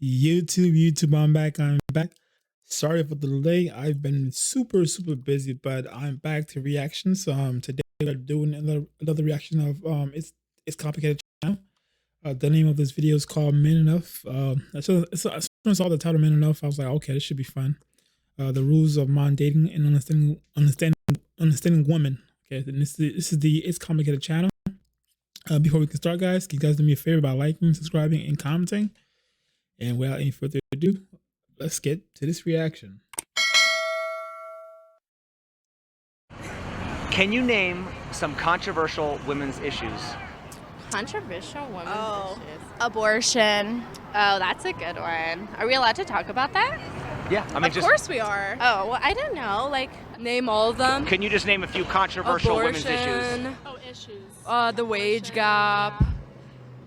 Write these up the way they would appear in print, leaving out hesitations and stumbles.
YouTube, I'm back. Sorry for the delay. I've been super busy, but I'm back to reactions. Today we're doing another reaction of it's complicated channel. The name of this video is called Men Enough. As soon as I saw the title Men Enough, I was like, okay, this should be fun. The rules of modern dating and understanding women. Okay, and this is the It's Complicated channel. Before we can start, guys, can you guys do me a favor by liking, subscribing, and commenting? And without any further ado, let's get to this reaction. Can you name some controversial women's issues? Controversial women's issues. Abortion. Oh, that's a good one. Are we allowed to talk about that? Yeah, I mean, Of course we are. Oh, well, I don't know. Like, Name all of them. Can you just name a few controversial women's issues? Abortion. Oh, issues. The wage gap.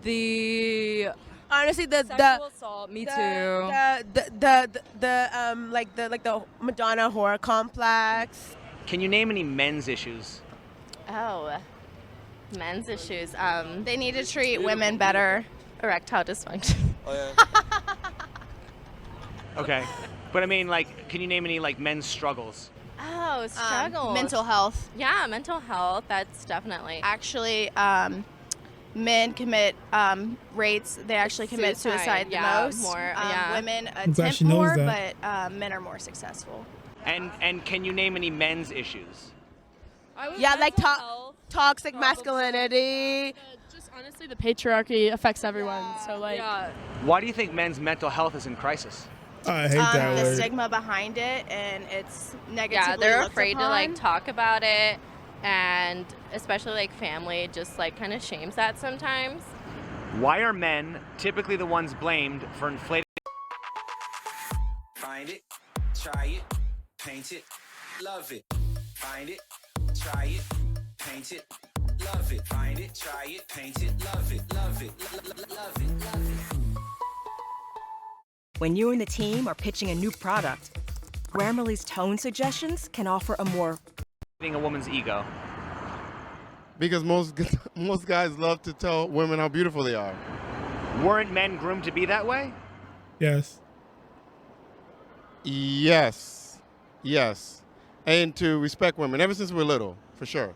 The Honestly, sexual assault. Me too. the Madonna horror complex. Can you name any men's issues? oh, men's issues. They need to treat women better. Erectile dysfunction. Okay. But I mean, like, can you name any, like, men's struggles? Oh, struggles. Mental health. Yeah, mental health. That's definitely. Actually, men commit rates. They actually commit suicide the yeah, most. more, yeah. Women glad attempt she knows more, that. but men are more successful. And can you name any men's issues? Yeah, like health. toxic masculinity. Just honestly, the patriarchy affects everyone. So like, Yeah. Why do you think men's mental health is in crisis? I hate that The word. stigma behind it, and it's negatively Yeah, they're looked afraid to upon. like talk about it, and especially like family just like kind of shames that sometimes. Why are men typically the ones blamed for inflating? Find it, try it, paint it, love it. Find it, try it, paint it, love it. Find it, try it, paint it, love it, love it, love it, love it. When you and the team are pitching a new product, Grammarly's tone suggestions can offer a more A woman's ego. Because most guys love to tell women how beautiful they are. Weren't men groomed to be that way? Yes. Yes, and to respect women ever since we're little, for sure.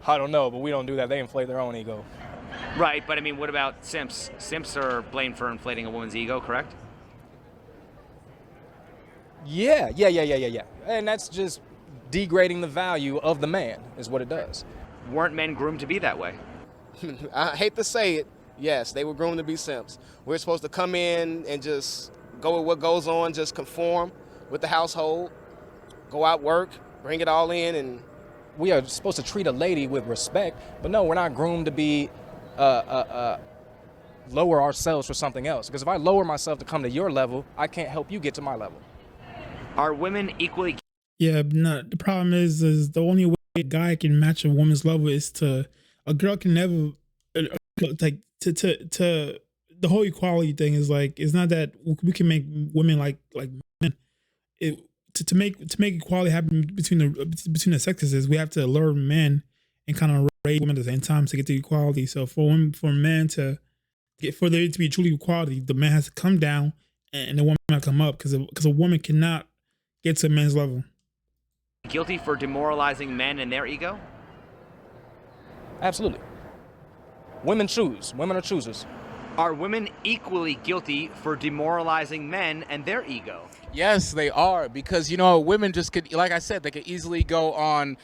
I don't know, but we don't do that. They inflate their own ego. Right, but I mean, what about simps? Simps are blamed for inflating a woman's ego, correct? Yeah. And that's just degrading the value of the man, is what it does. Weren't men groomed to be that way? I hate to say it, yes, they were groomed to be simps. We're supposed to come in and just go with what goes on, just conform with the household, go out, work, bring it all in, and We are supposed to treat a lady with respect, but no, we're not groomed to be lower ourselves for something else. Because if I lower myself to come to your level, I can't help you get to my level. Are women equally? Yeah, but no, the problem is the only way a guy can match a woman's level is a girl can never like to the whole equality thing is like, it's not that we can make women like men. To make equality happen between the sexes is we have to lure men and kind of raise women at the same time to get to equality. So for men to get, for there to be truly equality, the man has to come down and the woman has to come up, because a woman cannot get to a man's level. Guilty for demoralizing men and their ego? Absolutely. Women choose. Women are choosers. Are women equally guilty for demoralizing men and their ego? Yes, they are, because, you know, women just could, like I said, they could easily go on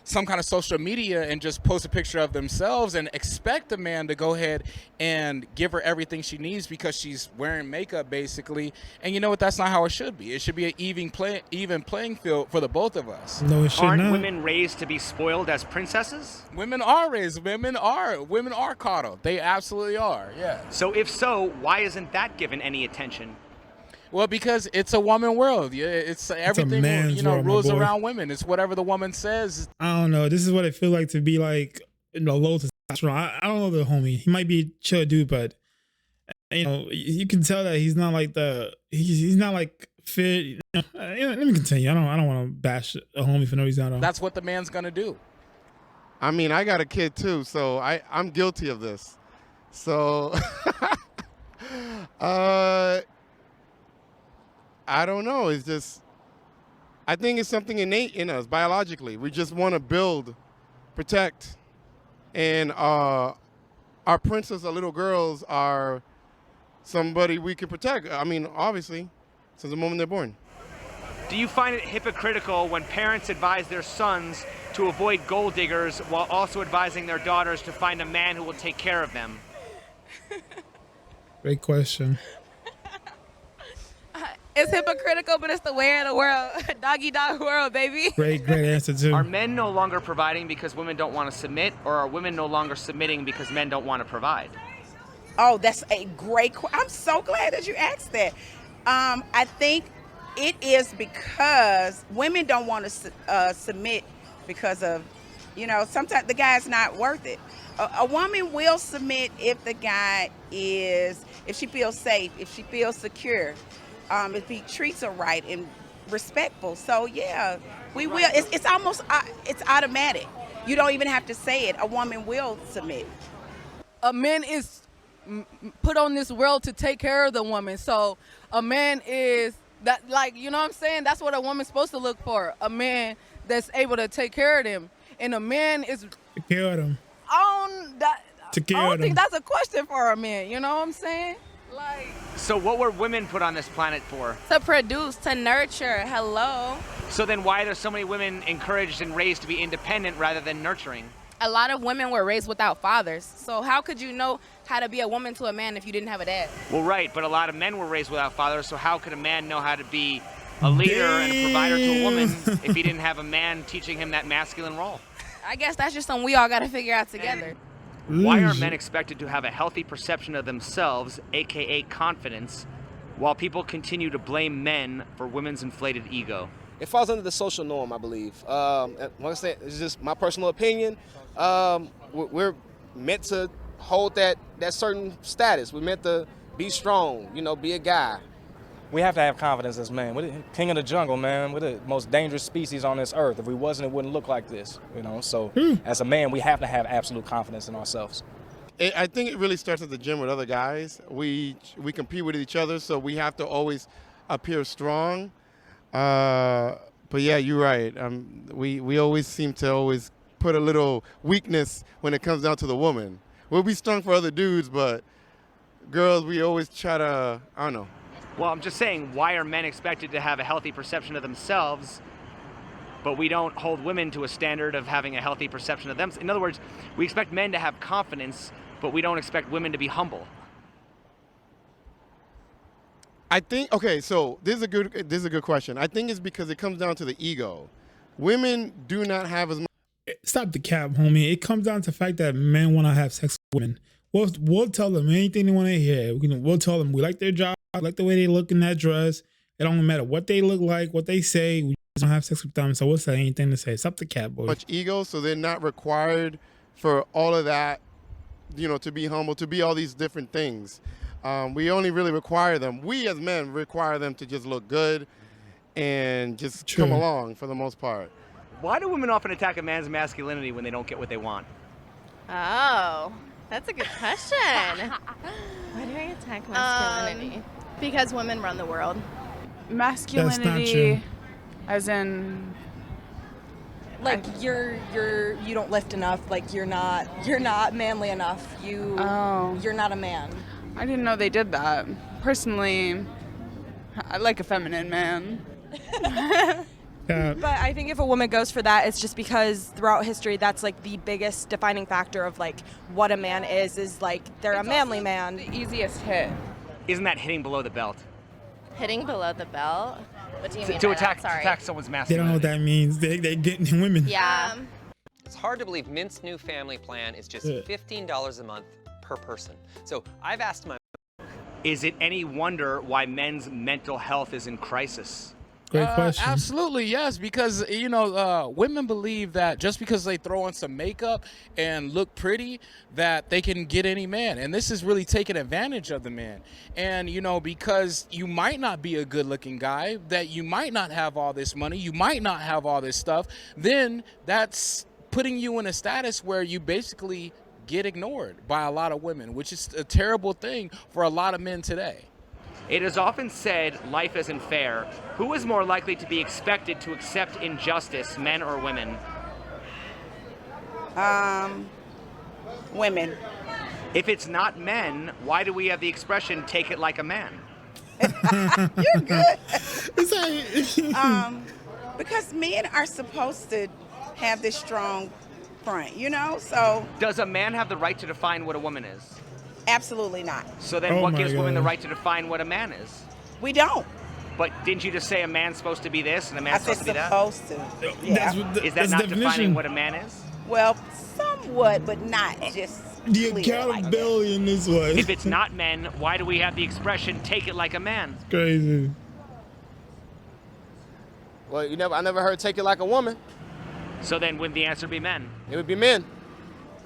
some kind of social media and just post a picture of themselves and expect a man to go ahead and give her everything she needs because she's wearing makeup, basically. And you know what? That's not how it should be. It should be an even playing field for the both of us. No, it should Aren't not. women raised to be spoiled as princesses? Women are raised. Women are coddled. They absolutely are. Yeah. So if so, why isn't that given any attention? Well, because it's a woman world. It's everything, man's you know, world, my rules boy. around women. It's whatever the woman says. I don't know. This is what it feels like to be like, you know, low testosterone. I don't know the homie. He might be a chill dude, but you know, you can tell that he's not like he's not like fit. You know, let me continue. I don't want to bash a homie for no reason at all. That's what the man's gonna do. I mean, I got a kid too, so I'm guilty of this. So, I don't know. It's just, I think it's something innate in us biologically. We just want to build, protect, and our princess, our little girls, are somebody we can protect. I mean, obviously, since the moment they're born. Do you find it hypocritical when parents advise their sons to avoid gold diggers while also advising their daughters to find a man who will take care of them? Great question. It's hypocritical, but it's the way of the world. Doggy dog world, baby. Great answer too. Are men no longer providing because women don't want to submit, or are women no longer submitting because men don't want to provide? Oh, that's a great question. I'm so glad that you asked that. I think it is because women don't want to submit because of, sometimes the guy's not worth it. A woman will submit if the guy if she feels safe, if she feels secure, if he treats her right and respectful. So yeah, we will. It's almost it's automatic. You don't even have to say it. A woman will submit. A man is put on this world to take care of the woman. So a man is that, like, you know what I'm saying? That's what a woman's supposed to look for. A man that's able to take care of them. And a man is Take care of them. on that. Take care I don't of think them. that's a question for a man. You know what I'm saying? Like, So what were women put on this planet for? To produce, to nurture. Hello. So then why are there so many women encouraged and raised to be independent rather than nurturing? A lot of women were raised without fathers. So how could you know how to be a woman to a man if you didn't have a dad? Well, right, but a lot of men were raised without fathers, so how could a man know how to be a leader and a provider to a woman if he didn't have a man teaching him that masculine role? I guess that's just something we all got to figure out together. Why are men expected to have a healthy perception of themselves, aka confidence, while people continue to blame men for women's inflated ego? It falls under the social norm, I believe. Like I said, it's just my personal opinion. We're meant to hold that certain status. We're meant to be strong, be a guy. We have to have confidence as men. We're the king of the jungle, man. We're the most dangerous species on this earth. If we wasn't, it wouldn't look like this, So as a man, we have to have absolute confidence in ourselves. I think it really starts at the gym with other guys. We compete with each other, so we have to always appear strong. But yeah, you're right. We always seem to always put a little weakness when it comes down to the woman. We'll be strong for other dudes, but girls, we always try to, I don't know. Well, I'm just saying, why are men expected to have a healthy perception of themselves, but we don't hold women to a standard of having a healthy perception of them? In other words, we expect men to have confidence, but we don't expect women to be humble. I think, okay, so this is a good question. I think it's because it comes down to the ego. Women do not have as much. Stop the cap, homie. It comes down to the fact that men want to have sex with women. We'll tell them anything they want to hear. We'll tell them we like their job, like the way they look in that dress. It don't matter what they look like, what they say. We just don't have sex with them. So what's that anything to say? Stop the cap, boy. Much ego, so they're not required for all of that, to be humble, to be all these different things. We only really require them. We as men require them to just look good and just come along for the most part. Why do women often attack a man's masculinity when they don't get what they want? Oh, that's a good question. Why do I attack masculinity? Because women run the world. Masculinity, as in, like you don't lift enough. Like you're not manly enough. You're not a man. I didn't know they did that. Personally, I like a feminine man. But I think if a woman goes for that, it's just because throughout history, that's like the biggest defining factor of like what a man is like they're a manly man. The easiest hit. Isn't that hitting below the belt? Hitting below the belt? What do you mean To by attack, that? Sorry. attack someone's They masculinity. don't know what that means. They getting women. Yeah. It's hard to believe Mint's new family plan is just $15 a month per person. So I've asked my... Is it any wonder why men's mental health is in crisis? Great question. Absolutely, yes, because, women believe that just because they throw on some makeup and look pretty, that they can get any man. And this is really taking advantage of the man. And, because you might not be a good-looking guy, that you might not have all this money, you might not have all this stuff, then that's putting you in a status where you basically get ignored by a lot of women, which is a terrible thing for a lot of men today. It is often said life isn't fair. Who is more likely to be expected to accept injustice, men or women? Women. If it's not men, why do we have the expression "take it like a man"? You're good. Because men are supposed to have this strong front, you know? So Does a man have the right to define what a woman is? absolutely not. So then what gives women the right to define what a man is? We don't. But didn't you just say a man's supposed to be this and a I man's said supposed to be that? supposed to. Yeah. Is that not defining what a man is? Well, somewhat, but not just The clear accountability in this one. If it's not men, why do we have the expression "take it like a man"? Crazy. Well, I never heard "take it like a woman." So then wouldn't the answer be men? It would be men.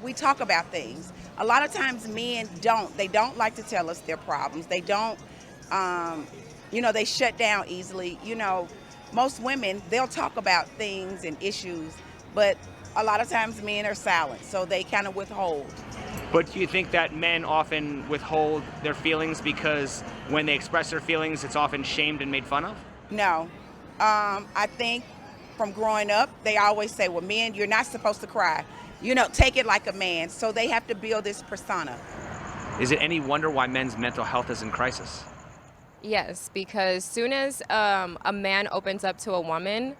We talk about things. A lot of times men don't. They don't like to tell us their problems. They don't, they shut down easily. Most women, they'll talk about things and issues, but a lot of times men are silent, so they kind of withhold. But do you think that men often withhold their feelings because when they express their feelings, it's often shamed and made fun of? No. I think from growing up, they always say, well, men, you're not supposed to cry. Take it like a man. So they have to build this persona. Is it any wonder why men's mental health is in crisis? Yes, because soon as a man opens up to a woman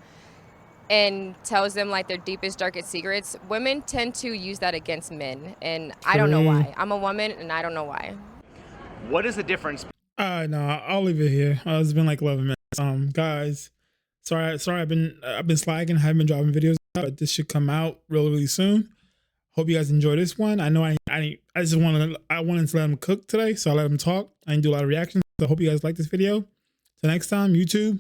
and tells them like their deepest, darkest secrets, women tend to use that against men. And I don't know why. I'm a woman and I don't know why. What is the difference? No, I'll leave it here. It's been like 11 minutes. Guys, sorry, I've been slacking, haven't been dropping videos, but this should come out really soon. Hope you guys enjoy this one. I know I wanted to let them cook today, so I let them talk. I didn't do a lot of reactions. So I hope you guys like this video. Till next time, YouTube,